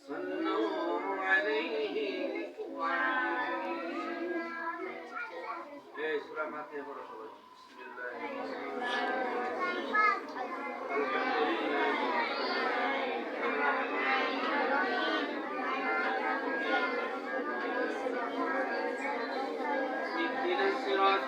صلوا عليه ايه سورة فاتحة পড়ো সবাই اهدنا الصراط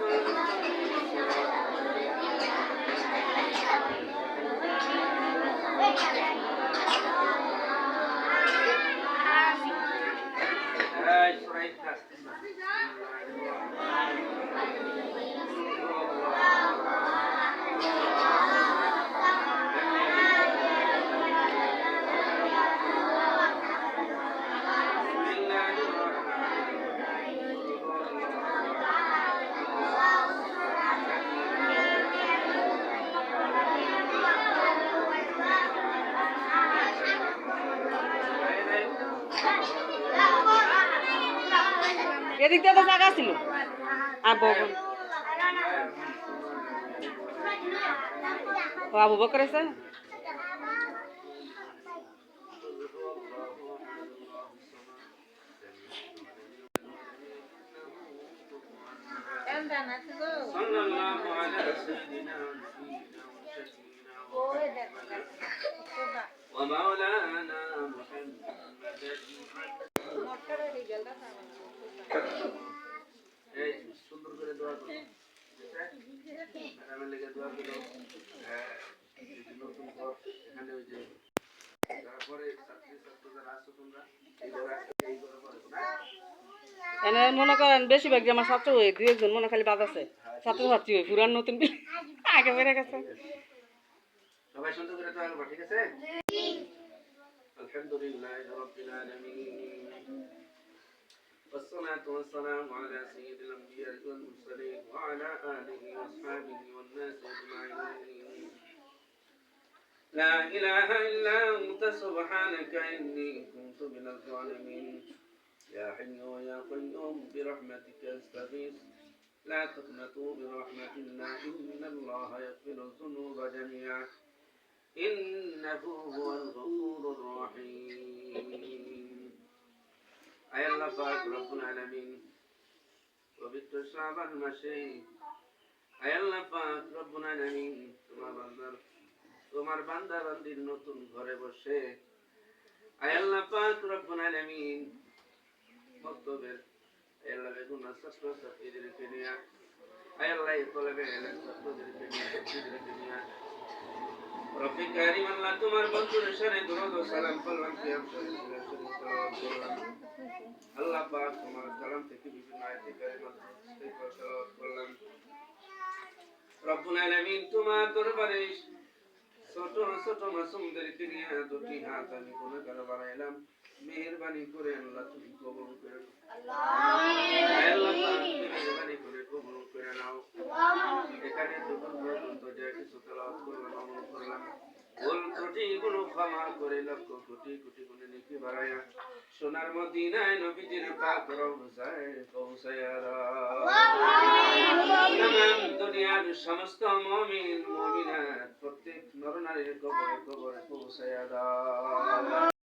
এদিক দিয়ে তো জায়গা ছিল আবু বকর আছে ومولانا محمد এই সুন্দর করে দোয়া করো ম্যাডামের লেগে দোয়া করো নতুন ঘর এখানে ওই যে তারপরে ছাত্রী ছাত্র যারা আছো তোমরা এই ঘরে পড়ো না এনে মনে করেন বেশিরভাগ যে আমার ছাত্র হয়ে দুই একজন মনে খালি বাদ আছে ছাত্রছাত্রী হয়ে পুরান নতুন আগে বেড়ে গেছে সবাই সুন্দর করে দোয়া করো ঠিক আছে আলহামদুলিল্লাহ রাব্বিল আলামিন والصلاة والسلام على سيد الأنبياء والمرسلين وعلى آله وأصحابه والناس أجمعين لا إله إلا أنت سبحانك إني كنت من الظالمين يا حي ويا قيوم برحمتك أستغيث لا تقنطوا برحمة الله إن الله يغفر الذنوب جميعا إنه هو الغفور الرحيم أي الله পাক রব্বুল আলামিন পবিত্র শাবান মাসে আয় আল্লাহ পাক রব্বুল আলামিন তোমার বান্দা বান্দির নতুন ঘরে বসে আয় আল্লাহ পাক রব্বুল আলামিন মক্তবের আয় আল্লাহ বেগুন ছাত্র ছাত্রীদেরকে নিয়ে আয় আল্লাহ তলবে ছাত্রদেরকে নিয়ে রব্বি কারীম আল্লাহ তোমার বন্ধুর শানে দরুদ ও সালাম করলাম কিয়াম শরীফ করলাম আল্লাহ পাক তোমার কালাম থেকে বিভিন্ন আয়াতে কারিমা তেলাওয়াত করলাম রব্বুল আলামিন তোমার দরবারে ছোট ছোট মাসুমদেরকে নিয়ে দুটি হাত আমি গুনাহগার বানাইলাম মেহেরবানি করে আল্লাহ তুমি কবুল করে আল্লাহ পাক মেহেরবানি করে কবুল করে নাও এখানে দুটো পর্যন্ত যে কিছু তেলাওয়াত করলাম আমল করলাম ভুল ত্রুটি গুলো ক্ষমা করে লক্ষ কোটি কোটি গুণে নেকি বাড়ায়া সোনার মদিনায় নবীজির পাক রওজায় পৌঁছায়া দাও তামাম দুনিয়ার সমস্ত মুমিন মুমিনাত প্রত্যেক নর নারীর কবরে কবরে পৌঁছায়া দাও